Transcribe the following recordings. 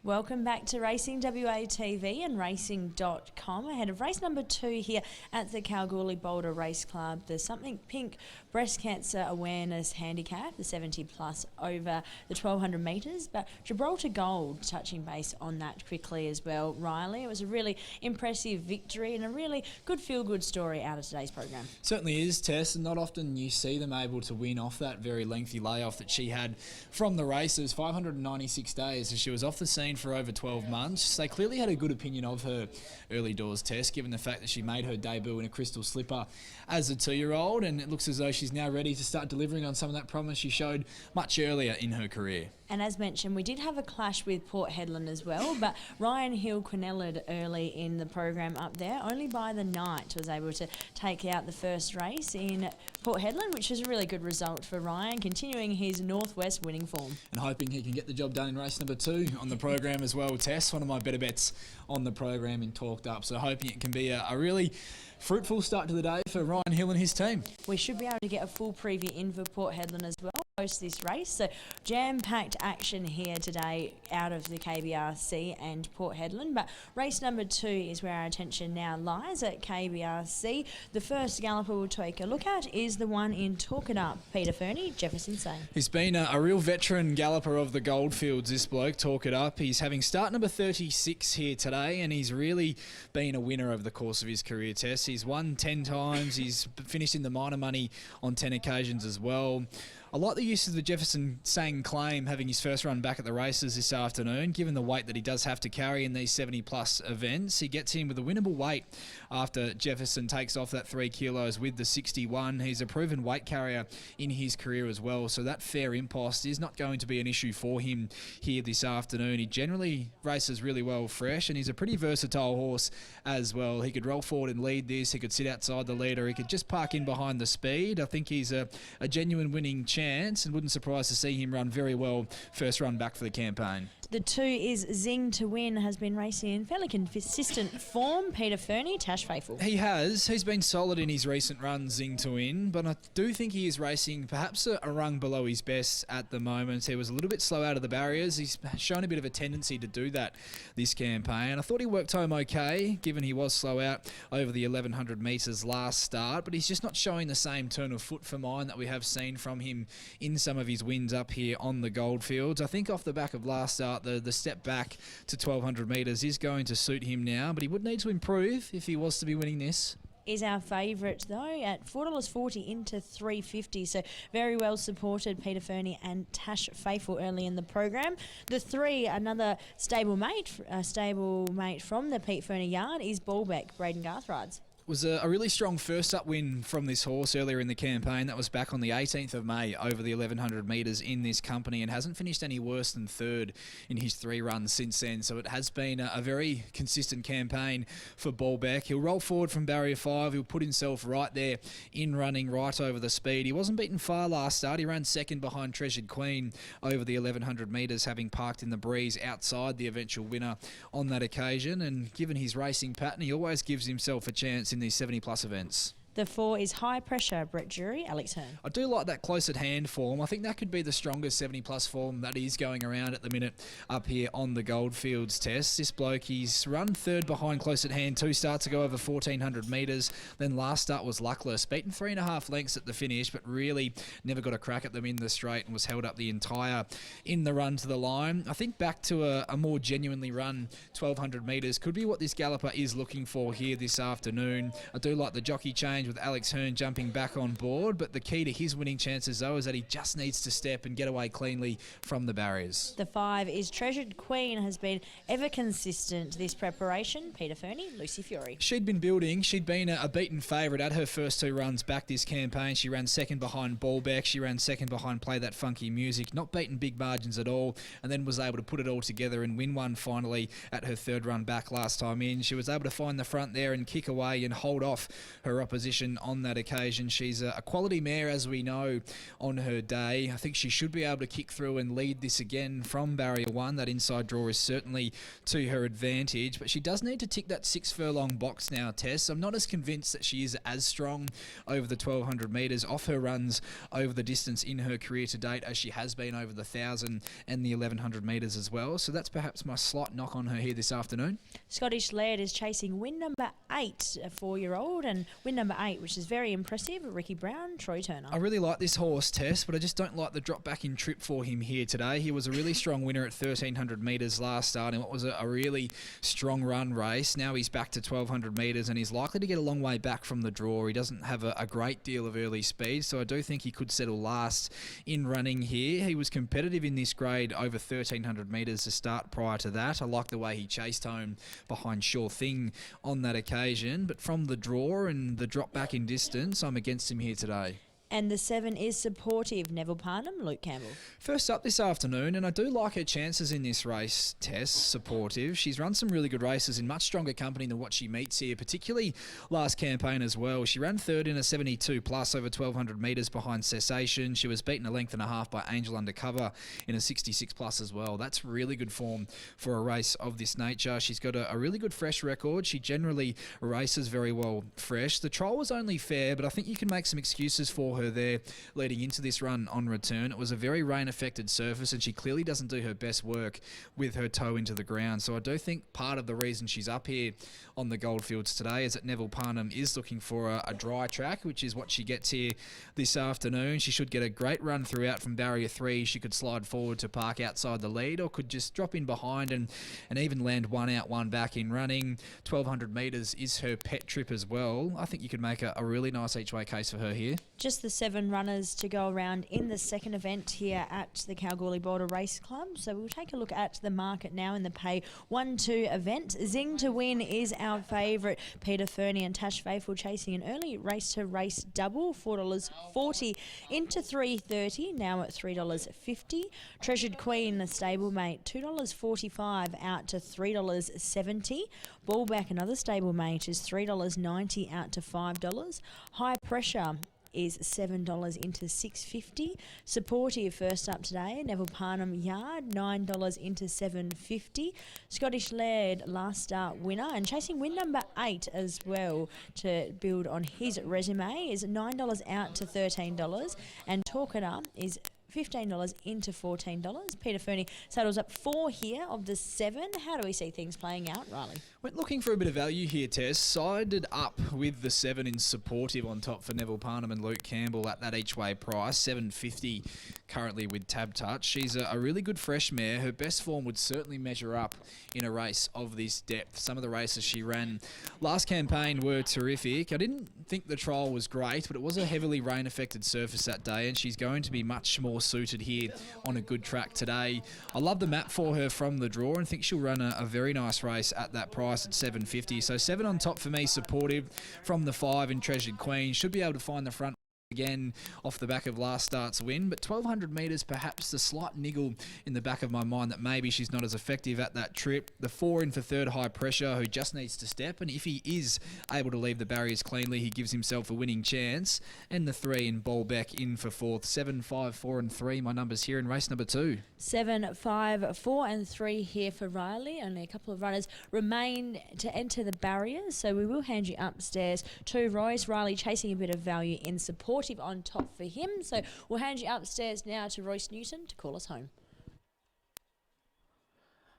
Welcome back to Racing WA TV and racing.com ahead of race number 2 here at the Kalgoorlie Boulder Race Club. The Something Pink Breast Cancer Awareness Handicap, the 70 plus over the 1200 metres. But Gibraltar Gold touching base on that quickly as well. Riley, it was a really impressive victory and a really good feel-good story out of today's program. Certainly is, Tess, and not often you see them able to win off that very lengthy layoff that she had from the races. 596 days, as she was off the scene for over 12 months. They clearly had a good opinion of her early doors, Tess, given the fact that she made her debut in a crystal slipper as a 2-year-old, and it looks as though she's now ready to start delivering on some of that promise she showed much earlier in her career. And as mentioned, we did have a clash with Port Hedland as well, but Ryan Hill quinelled early in the program up there. Only by the night was able to take out the first race in Port Hedland, which is a really good result for Ryan, continuing his Northwest winning form. And hoping he can get the job done in race number 2 on the program as well, Tess. One of my better bets on the program in Talked Up. So hoping it can be a really fruitful start to the day for Ryan Hill and his team. We should be able to get a full preview in for Port Hedland as well post this race. So jam-packed action here today out of the KBRC and Port Hedland. But race number 2 is where our attention now lies at KBRC. The first galloper we'll take a look at is the one in Talk It Up, Peter Fernie, Jefferson Say. He's been a real veteran galloper of the Goldfields, this bloke, Talk It Up. He's having start number 36 here today, and he's really been a winner over the course of his career, Tess. He's won 10 times. He's finished in the minor money on 10 occasions as well. I like the use of the Jefferson Sang claim having his first run back at the races this afternoon, given the weight that he does have to carry in these 70-plus events. He gets in with a winnable weight after Jefferson takes off that 3 kilos with the 61. He's a proven weight carrier in his career as well, so that fair impost is not going to be an issue for him here this afternoon. He generally races really well fresh, and he's a pretty versatile horse as well. He could roll forward and lead this. He could sit outside the leader. He could just park in behind the speed. I think he's a genuine winning chance, and wouldn't surprise to see him run very well first run back for the campaign. The 2 is Zing to Win, has been racing in fairly consistent form. Peter Fernie, Tash Faithfull. He has. He's been solid in his recent runs, Zing to Win, but I do think he is racing perhaps a rung below his best at the moment. He was a little bit slow out of the barriers. He's shown a bit of a tendency to do that this campaign. I thought he worked home okay, given he was slow out over the 1100 metres last start, but he's just not showing the same turn of foot for mine that we have seen from him in some of his wins up here on the Goldfields. I think off the back of last start, the step back to 1200 metres is going to suit him now, but he would need to improve if he was to be winning this. Is our favourite though at $4.40 into $3.50, so very well supported, Peter Fernie and Tash Faithfull early in the program. The 3, another stable mate from the Pete Fernie yard, is Ballbeck, Braden Garthrides. Was a really strong first up win from this horse earlier in the campaign. That was back on the 18th of May over the 1100 metres in this company, and hasn't finished any worse than 3rd in his 3 runs since then. So it has been a very consistent campaign for Ballbeck. He'll roll forward from barrier 5. He'll put himself right there in running right over the speed. He wasn't beaten far last start. He ran 2nd behind Treasured Queen over the 1100 metres, having parked in the breeze outside the eventual winner on that occasion. And given his racing pattern, he always gives himself a chance in these 70-plus events. The 4 is High Pressure, Brett Drury, Alex Hearn. I do like that close at hand form. I think that could be the strongest 70-plus form that is going around at the minute up here on the Goldfields, Test. This bloke, he's run 3rd behind close at hand 2 starts ago over 1400 metres. Then last start was luckless, beaten 3.5 lengths at the finish, but really never got a crack at them in the straight and was held up the entire in the run to the line. I think back to a more genuinely run 1200 metres could be what this galloper is looking for here this afternoon. I do like the jockey change with Alex Hearn jumping back on board, but the key to his winning chances though is that he just needs to step and get away cleanly from the barriers. The 5 is Treasured Queen, has been ever consistent this preparation. Peter Fernie, Lucy Fury. She'd been building. She'd been a beaten favourite at her first 2 runs back this campaign. She ran 2nd behind Ballbeck. She ran 2nd behind Play That Funky Music, not beaten big margins at all, and then was able to put it all together and win one finally at her 3rd run back last time in. She was able to find the front there and kick away and hold off her opposition position on that occasion. She's a quality mare, as we know, on her day. I think she should be able to kick through and lead this again from barrier 1. That inside draw is certainly to her advantage, but she does need to tick that 6 furlong box now, Tess. I'm not as convinced that she is as strong over the 1200 metres off her runs over the distance in her career to date as she has been over the 1000 and the 1100 metres as well. So that's perhaps my slight knock on her here this afternoon. Scottish Laird is chasing win number 8, a 4-year-old, and win number 8, which is very impressive. Ricky Brown, Troy Turner. I really like this horse, Tess, but I just don't like the drop back in trip for him here today. He was a really strong winner at 1300 metres last start in what was a really strong run race. Now he's back to 1200 metres and he's likely to get a long way back from the draw. He doesn't have a great deal of early speed, so I do think he could settle last in running here. He was competitive in this grade over 1300 metres to start prior to that. I like the way he chased home behind Sure Thing on that occasion, but from the draw and the drop back in distance, I'm against him here today. And the 7 is Supportive, Neville Parnham, Luke Campbell. First up this afternoon, and I do like her chances in this race, Tess, Supportive. She's run some really good races in much stronger company than what she meets here, particularly last campaign as well. She ran third in a 72 plus over 1200 metres behind Cessation. She was beaten a length and a half by Angel Undercover in a 66 plus as well. That's really good form for a race of this nature. She's got a really good fresh record. She generally races very well fresh. The trial was only fair, but I think you can make some excuses for her there leading into this run on return. It was a very rain-affected surface, and she clearly doesn't do her best work with her toe into the ground. So I do think part of the reason she's up here on the Goldfields today is that Neville Parnham is looking for a dry track, which is what she gets here this afternoon. She should get a great run throughout from barrier 3. She could slide forward to park outside the lead, or could just drop in behind and even land one out, one back in running. 1200 metres is her pet trip as well. I think you could make a really nice each-way case for her here. Just the 7 runners to go around in the second event here at the Kalgoorlie Border Race Club. So we'll take a look at the market now in the pay 1-2 event. Zing to Win is our favourite. Peter Fernie and Tash Faithfull chasing an early race to race double, $4.40 into $3.30, now at $3.50. Treasured Queen, the stablemate, $2.45 out to $3.70. Ballback, another stablemate, is $3.90 out to $5. High Pressure is $7 into $6.50. Supportive first up today, Neville Parnham Yard, $9 into $7.50. Scottish Laird last start winner and chasing win number 8 as well to build on his resume is $9 out to $13, and Talk It Up is $15 into $14. Peter Fernie saddles up 4 here of the 7. How do we see things playing out, Riley? Went looking for a bit of value here, Tess. Sided up with the 7 in Supportive on top for Neville Parnham and Luke Campbell at that each-way price, $7.50 currently with Tab Touch. She's a really good fresh mare. Her best form would certainly measure up in a race of this depth. Some of the races she ran last campaign were terrific. I didn't think the trial was great, but it was a heavily rain-affected surface that day, and she's going to be much more suited here on a good track today. I love the map for her from the draw and think she'll run a very nice race at that price at $7.50. So 7 on top for me, Supportive from the 5 in Treasured Queen. Should be able to find the front again off the back of last start's win, but 1200 metres, perhaps the slight niggle in the back of my mind that maybe she's not as effective at that trip. The 4 in for third, High Pressure, who just needs to step, and if he is able to leave the barriers cleanly, he gives himself a winning chance. And the 3 in Ballbeck in for fourth. 7, 5, 4 and 3, my numbers here in race number 2. 7, 5, 4 and 3 here for Riley. Only a couple of runners remain to enter the barriers, so we will hand you upstairs to Royce. Riley chasing a bit of value in Supportive on top for him, so we'll hand you upstairs now to Royce Newton to call us home.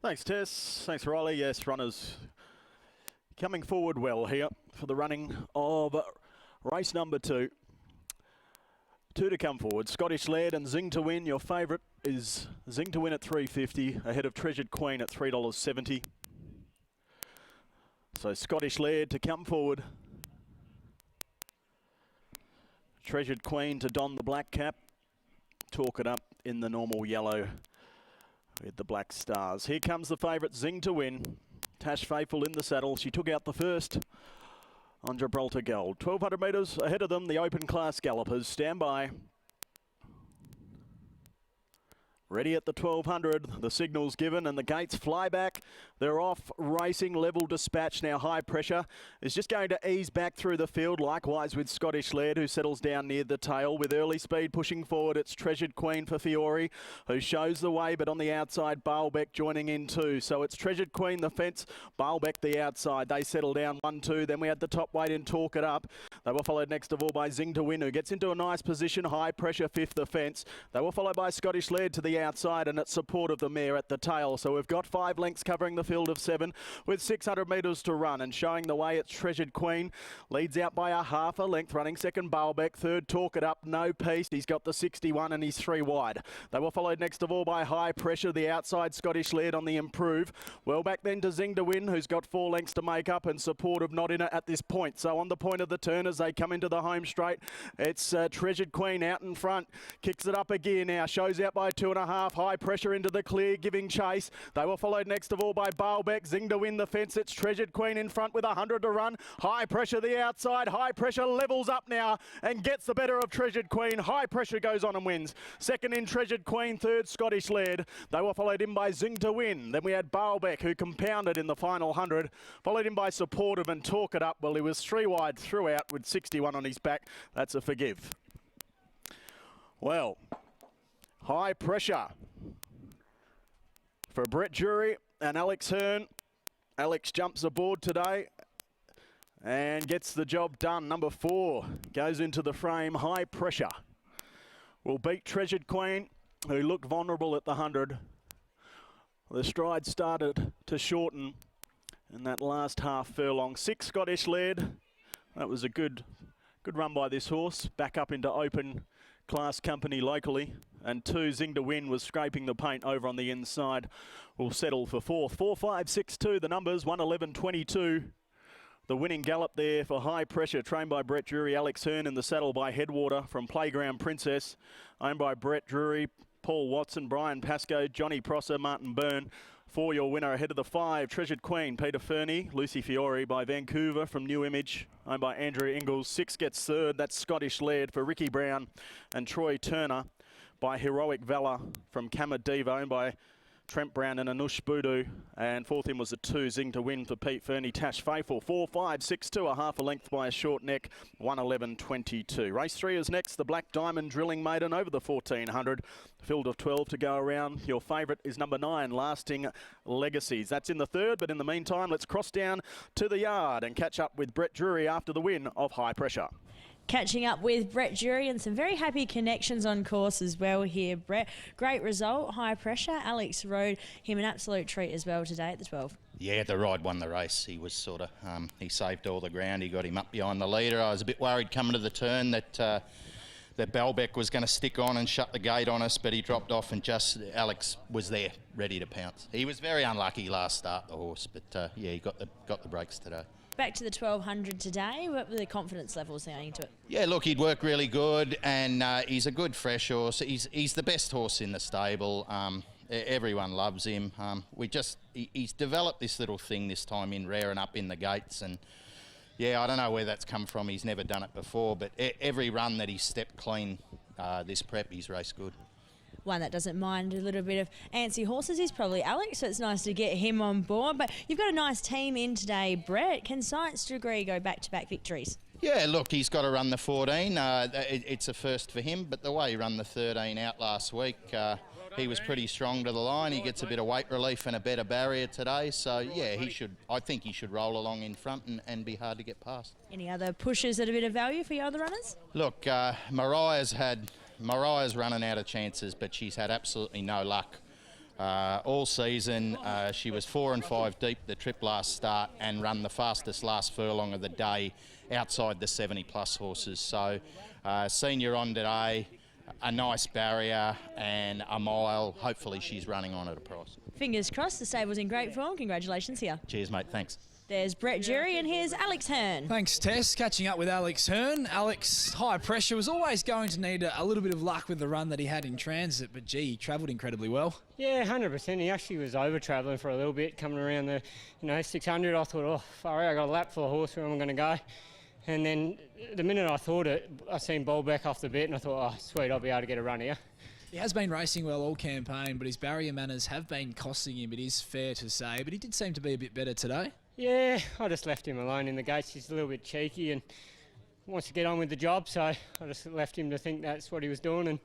Thanks, Tess. Thanks, Riley. Yes, runners coming forward well here for the running of race number 2. 2 to come forward. Scottish Laird and Zing to Win. Your favourite is Zing to Win at $3.50, ahead of Treasured Queen at $3.70. So Scottish Laird to come forward. Treasured Queen to don the black cap. Talk It Up in the normal yellow with the black stars. Here comes the favourite, Zing to Win. Tash Faithfull in the saddle. She took out the first on Gibraltar Gold. 1200 metres ahead of them, the open class gallopers. Stand by. Ready at the 1200, the signal's given and the gates fly back. They're off racing. Level Dispatch now high pressure is just going to ease back through the field. Likewise with Scottish Laird, who settles down near the tail. With early speed pushing forward, it's Treasured Queen for Fiore, who shows the way, but on the outside Baalbeck joining in too. So it's Treasured Queen the fence, Baalbeck the outside. They settle down 1-2. Then we had the top weight in Talk It Up. They were followed next of all by Zing to Win, who gets into a nice position. High pressure fifth the fence. They were followed by Scottish Laird to the outside, and it's support of the mare at the tail. So we've got 5 lengths covering the field of 7 with 600 metres to run, and showing the way it's Treasured Queen. Leads out by a half a length, running second Baalbeck, third Talk It Up, no peace. He's got the 61 and he's 3 wide. They were followed next of all by High Pressure, the outside Scottish Laird on the improve. Well back then to Zing to Win, who's got 4 lengths to make up, and support of Not In It at this point. So on the point of the turn as they come into the home straight, it's Treasured Queen out in front. Kicks it up a gear now, shows out by 2.5. High Pressure into the clear, giving chase. They were followed next of all by Baalbeck. Zing to Win the fence. It's Treasured Queen in front with 100 to run. High Pressure the outside. High Pressure levels up now and gets the better of Treasured Queen. High Pressure goes on and wins. Second in Treasured Queen, third Scottish Laird. They were followed in by Zing to Win. Then we had Baalbeck, who compounded in the final 100. Followed in by Supportive and Talk It Up. Well, he was 3 wide throughout with 61 on his back. That's a forgive. Well, High Pressure for Brett Drury and Alex Hearn. Alex jumps aboard today and gets the job done. Number 4 goes into the frame. High Pressure will beat Treasured Queen, who looked vulnerable at the 100. The stride started to shorten in that last half furlong. 6 Scottish Laird. That was a good run by this horse. Back up into open class company locally. And 2 Zing to Win was scraping the paint over on the inside. Will settle for 4th. 4, 5, 6, 2. The numbers 1, 11, 22. The winning gallop there for High Pressure, trained by Brett Drury. Alex Hearn in the saddle by Headwater from Playground Princess, owned by Brett Drury, Paul Watson, Brian Pascoe, Johnny Prosser, Martin Byrne. For your winner ahead of the 5, Treasured Queen, Peter Fernie, Lucy Fiore by Vancouver from New Image, owned by Andrew Ingalls. 6 gets third. That's Scottish Laird for Ricky Brown and Troy Turner by Heroic Valor from Kamadiva, owned by Trent Brown and Anush Boodoo. And 4th in was a 2, Zing to Win for Pete Fernie, Tash Faithfull. 4, 5, 6, 2, a half a length by a short neck. 1, 11, 22. Race 3 is next. The Black Diamond Drilling Maiden over the 1400. Field of 12 to go around. Your favourite is number 9, Lasting Legacies. That's in the 3rd, but in the meantime, let's cross down to the yard and catch up with Brett Drury after the win of High Pressure. Catching up with Brett Drury and some very happy connections on course as well here, Brett. Great result, High Pressure. Alex rode him an absolute treat as well today at the 12. Yeah, the ride won the race. He was sort of, he saved all the ground. He got him up behind the leader. I was a bit worried coming to the turn that Baalbeck was going to stick on and shut the gate on us, but he dropped off and just Alex was there, ready to pounce. He was very unlucky last start, the horse, but yeah, he got the breaks today. Back to the 1200 today. What were the confidence levels going into it? Yeah, look, he'd worked really good, and he's a good fresh horse. He's the best horse in the stable. Everyone loves him. He's developed this little thing this time in rearing up in the gates, and yeah, I don't know where that's come from. He's never done it before, but every run that he's stepped clean this prep, he's raced good. One that doesn't mind a little bit of antsy horses is probably Alex, so it's nice to get him on board. But you've got a nice team in today, Brett. Can Science Degree go back-to-back victories? Yeah, look, he's got to run the 14. It's a first for him, but the way he ran the 13 out last week, he was pretty strong to the line. He gets a bit of weight relief and a better barrier today. So, yeah, I think he should roll along in front and be hard to get past. Any other pushes at a bit of value for your other runners? Look, Mariah's running out of chances, but she's had absolutely no luck all season. She was 4 and 5 deep the trip last start and run the fastest last furlong of the day outside the 70-plus horses. So senior on today, a nice barrier and a mile. Hopefully she's running on at a price. Fingers crossed, the stable's in great form. Congratulations here. Cheers, mate. Thanks. There's Brett Drury and here's Alex Hearn. Thanks, Tess. Catching up with Alex Hearn. Alex, High Pressure, was always going to need a little bit of luck with the run that he had in transit, but gee, he travelled incredibly well. Yeah, 100%. He actually was over travelling for a little bit, coming around the 600. I thought, oh, far out, I got a lap full of horse, where am I going to go? And then the minute I thought it, I seen Baalbeck off the bit and I thought, oh, sweet, I'll be able to get a run here. He has been racing well all campaign, but his barrier manners have been costing him, it is fair to say. But he did seem to be a bit better today. Yeah, I just left him alone in the gates. He's a little bit cheeky and wants to get on with the job, so I just left him to think that's what he was doing, and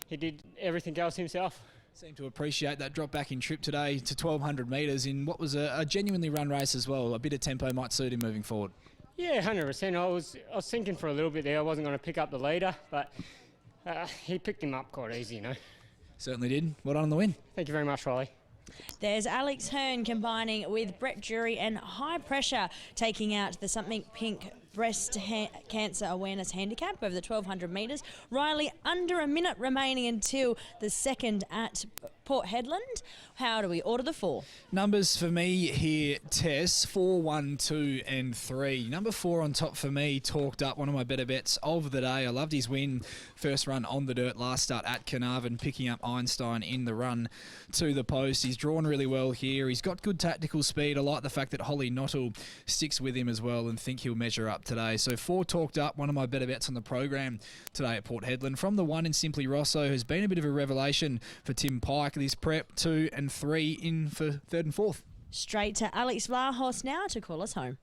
he did everything else himself. Seemed to appreciate that drop back in trip today to 1,200 metres in what was a genuinely run race as well. A bit of tempo might suit him moving forward. Yeah, 100%. I was thinking for a little bit there I wasn't going to pick up the leader, but he picked him up quite easy, Certainly did. Well done on the win. Thank you very much, Riley. There's Alex Hearn combining with Brett Drury and High Pressure taking out the Something Pink Breast Cancer Awareness Handicap over the 1,200 metres. Riley, under a minute remaining until the second at Port Hedland. How do we order the four? Numbers for me here, Tess, 4, 1, 2 and 3. Number 4 on top for me, Talked Up, one of my better bets of the day. I loved his win, first run on the dirt, last start at Carnarvon, picking up Einstein in the run to the post. He's drawn really well here. He's got good tactical speed. I like the fact that Holly Nottle sticks with him as well and think he'll measure up today. So 4 Talked Up, one of my better bets on the program today at Port Hedland. From the 1 in Simply Rosso, has been a bit of a revelation for Tim Pike. This prep, 2 and 3 in for third and fourth. Straight to Alex Vlahos now to call us home.